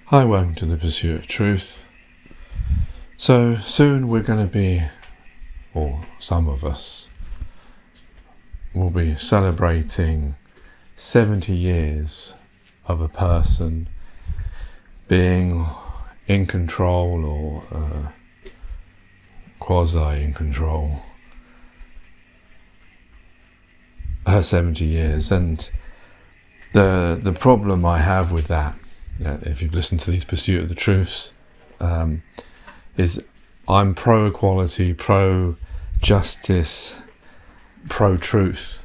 Hi, welcome to the Pursuit of Truth. So soon we're going to be, or some of us, will be celebrating 70 years of a person being in control or quasi in control. Her 70 years, and the problem I have with that, if you've listened to these Pursuit of the Truths, is I'm pro-equality, pro-justice, pro-truth.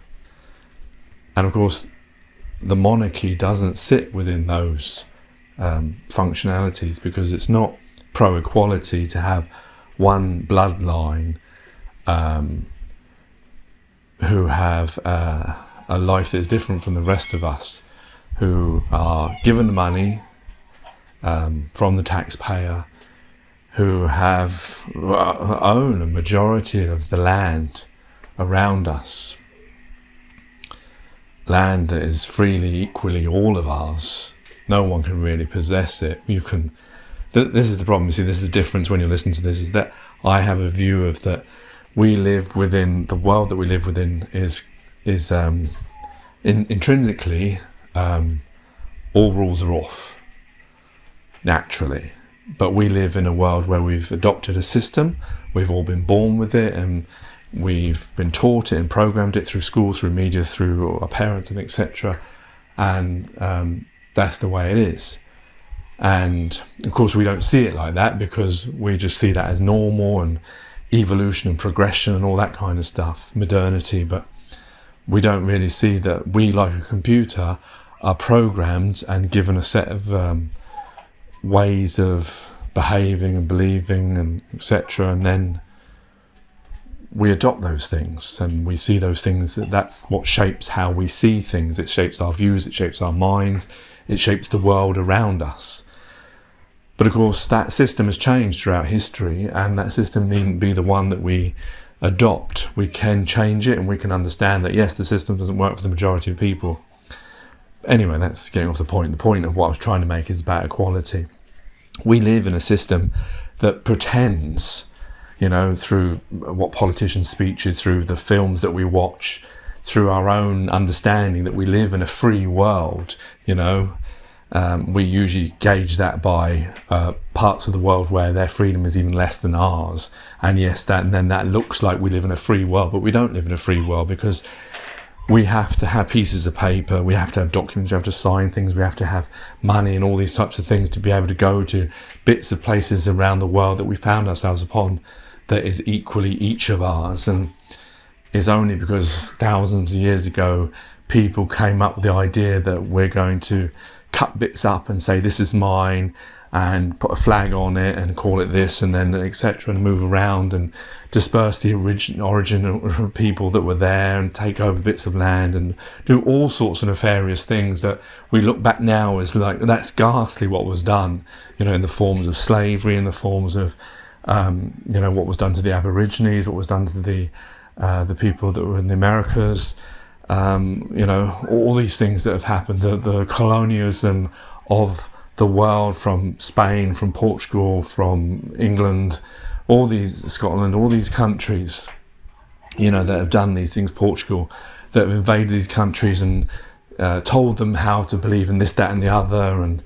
And of course, the monarchy doesn't sit within those functionalities, because it's not pro-equality to have one bloodline who have a life that is different from the rest of us, who are given money from the taxpayer, who own a majority of the land around us, land that is freely, equally all of ours. No one can really possess it. This is the problem. You see, this is the difference when you listen to this, is that I have a view of that we live within, the world that we live within is intrinsically, all rules are off, naturally. But we live in a world where we've adopted a system, we've all been born with it, and we've been taught it and programmed it through schools, through media, through our parents, and etc. And that's the way it is. And of course we don't see it like that, because we just see that as normal and evolution and progression and all that kind of stuff, modernity. But we don't really see that we, like a computer, are programmed and given a set of ways of behaving and believing and etc. And then we adopt those things, and we see those things, that's what shapes how we see things. It shapes our views, it shapes our minds, it shapes the world around us. But of course that system has changed throughout history, and that system needn't be the one that we adopt. We can change it, and we can understand that yes, the system doesn't work for the majority of people. Anyway, that's getting off the point. The point of what I was trying to make is about equality. We live in a system that pretends, through what politicians' speeches, through the films that we watch, through our own understanding that we live in a free world. We usually gauge that by parts of the world where their freedom is even less than ours. And yes, then that looks like we live in a free world, but we don't live in a free world, because we have to have pieces of paper, we have to have documents, we have to sign things, we have to have money and all these types of things to be able to go to bits of places around the world that we found ourselves upon that is equally each of ours. And it's only because thousands of years ago people came up with the idea that we're going to cut bits up and say this is mine, and put a flag on it and call it this, and then etc., and move around and disperse the original people that were there and take over bits of land and do all sorts of nefarious things that we look back now as like, that's ghastly what was done, in the forms of slavery, in the forms of what was done to the Aborigines, what was done to the people that were in the Americas, all these things that have happened, the colonialism of the world, from Spain, from Portugal, from England, Scotland, all these countries, that have done these things, Portugal, that have invaded these countries and told them how to believe in this, that and the other, and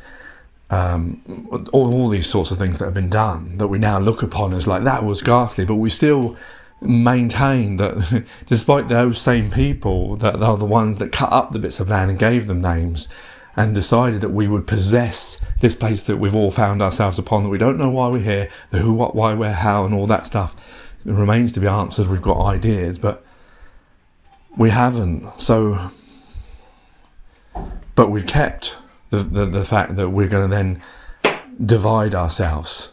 all these sorts of things that have been done, that we now look upon as like, that was ghastly, but we still maintain that despite those same people that are the ones that cut up the bits of land and gave them names and decided that we would possess this place that we've all found ourselves upon, that we don't know why we're here, the who, what, why, where, how, and all that stuff, it remains to be answered. We've got ideas, but we haven't. But we've kept the fact that we're going to then divide ourselves,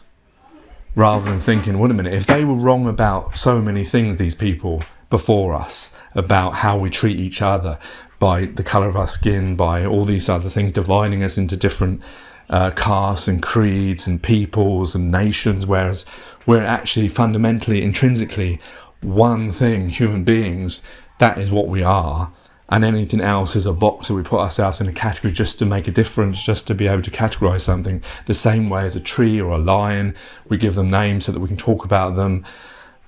rather than thinking, wait a minute, if they were wrong about so many things, these people before us, about how we treat each other, by the colour of our skin, by all these other things, dividing us into different castes and creeds and peoples and nations, whereas we're actually fundamentally, intrinsically one thing, human beings. That is what we are. and anything else is a box that we put ourselves in a category just to make a difference, just to be able to categorize something. The same way as a tree or a lion, we give them names so that we can talk about them,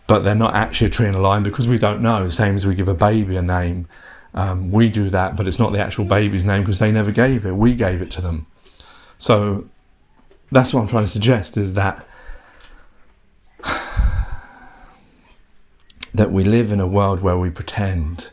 but they're not actually a tree and a lion because we don't know. The same as we give a baby a name. We do that, but it's not the actual baby's name because they never gave it. We gave it to them. So that's what I'm trying to suggest, is that we live in a world where we pretend.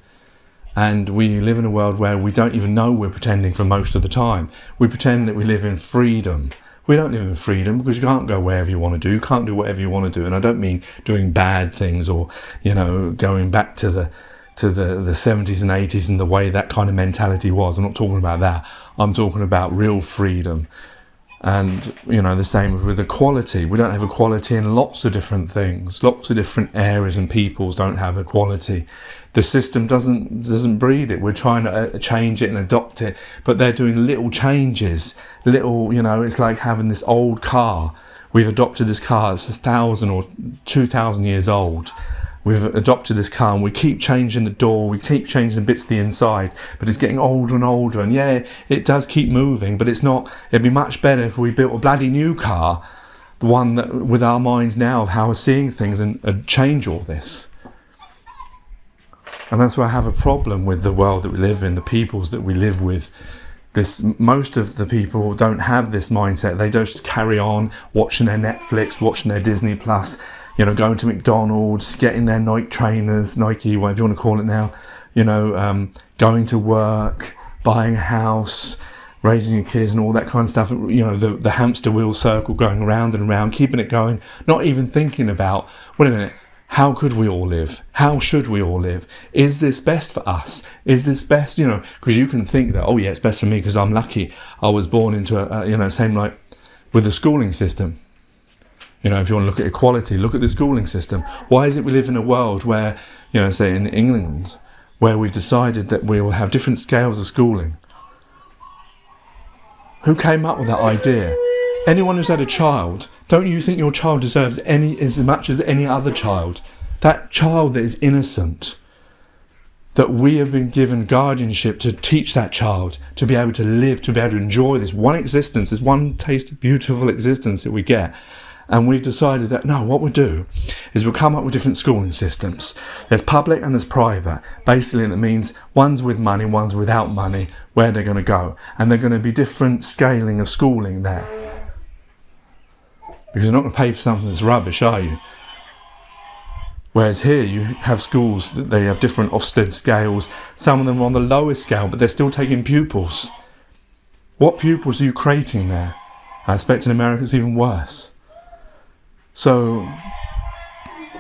And we live in a world where we don't even know we're pretending for most of the time. We pretend that we live in freedom. We don't live in freedom because you can't go wherever you want to do. You can't do whatever you want to do. And I don't mean doing bad things or, going back to the 70s and 80s and the way that kind of mentality was. I'm not talking about that. I'm talking about real freedom. And, the same with equality. We don't have equality in lots of different things. Lots of different areas and peoples don't have equality. The system doesn't breed it. We're trying to change it and adopt it, but they're doing little changes. It's like having this old car. We've adopted this car that's 1,000 or 2,000 years old. We've adopted this car and we keep changing the door, we keep changing bits of the inside, but it's getting older and older. And yeah, it does keep moving, but it's not. It'd be much better if we built a bloody new car, the one that with our minds now of how we're seeing things, and change all this. And that's why I have a problem with the world that we live in, the peoples that we live with. Most of the people don't have this mindset. They just carry on watching their Netflix, watching their Disney Plus, going to McDonald's, getting their Nike trainers, Nike, whatever you want to call it now, going to work, buying a house, raising your kids and all that kind of stuff. The hamster wheel circle going around and around, keeping it going, not even thinking about, wait a minute, how could we all live? How should we all live? Is this best for us? Is this best, because you can think that, oh yeah, it's best for me because I'm lucky. I was born into same like with the schooling system. If you want to look at equality, look at the schooling system. Why is it we live in a world where, say in England, where we've decided that we will have different scales of schooling? Who came up with that idea? Anyone who's had a child, don't you think your child deserves as much as any other child? That child that is innocent, that we have been given guardianship to teach that child to be able to live, to be able to enjoy this one existence, this one taste of beautiful existence that we get. And we've decided that, no, what we'll do is we'll come up with different schooling systems. There's public and there's private. Basically, that means one's with money, one's without money, where they're going to go. And they're going to be different scaling of schooling there. Because you're not going to pay for something that's rubbish, are you? Whereas here you have schools that they have different Ofsted scales. Some of them are on the lowest scale, but they're still taking pupils. What pupils are you creating there? I expect in America it's even worse. So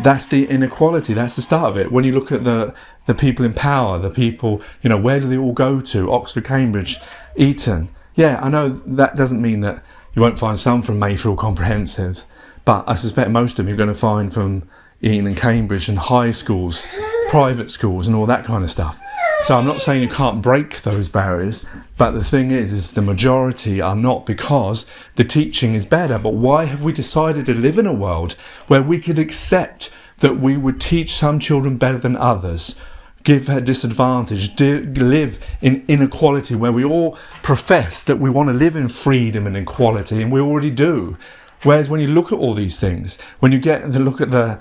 that's the inequality, that's the start of it. When you look at the people in power, the people, where do they all go to? Oxford, Cambridge, Eton. Yeah, I know that doesn't mean that you won't find some from Mayfield Comprehensives, but I suspect most of them you're going to find from Eton and Cambridge and high schools, private schools and all that kind of stuff. So I'm not saying you can't break those barriers, but the thing is the majority are not, because the teaching is better. But why have we decided to live in a world where we could accept that we would teach some children better than others, give a disadvantage, live in inequality, where we all profess that we want to live in freedom and equality, and we already do. Whereas when you look at all these things, when you get the look at the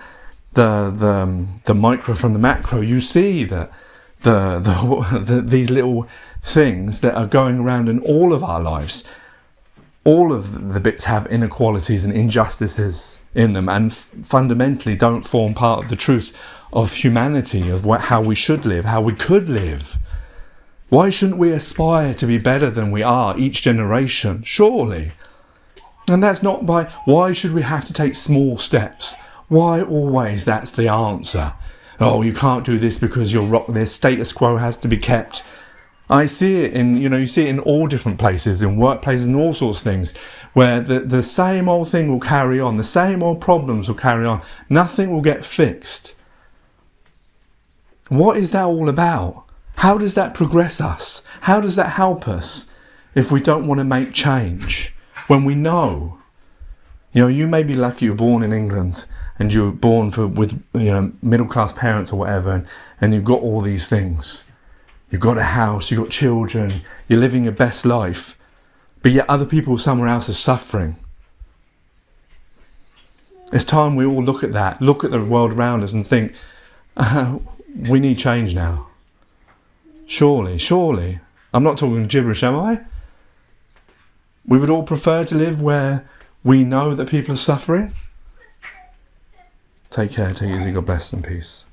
micro from the macro, you see that these little things that are going around in all of our lives, all of the bits have inequalities and injustices in them, and fundamentally don't form part of the truth of humanity, of how we should live, how we could live. Why shouldn't we aspire to be better than we are each generation? Surely. And that's not why should we have to take small steps? Why always that's the answer? Oh, you can't do this because there's status quo has to be kept. I see it you see it in all different places, in workplaces and all sorts of things, where the same old thing will carry on, the same old problems will carry on. Nothing will get fixed. What is that all about? How does that progress us? How does that help us if we don't want to make change? When we know, you may be lucky you're born in England and you were born with middle class parents or whatever, and you've got all these things. You've got a house, you've got children, you're living your best life, but yet other people somewhere else are suffering. It's time we all look at that, look at the world around us and think, we need change now. Surely. I'm not talking gibberish, am I? We would all prefer to live where we know that people are suffering. Take care, take it easy, God bless and peace.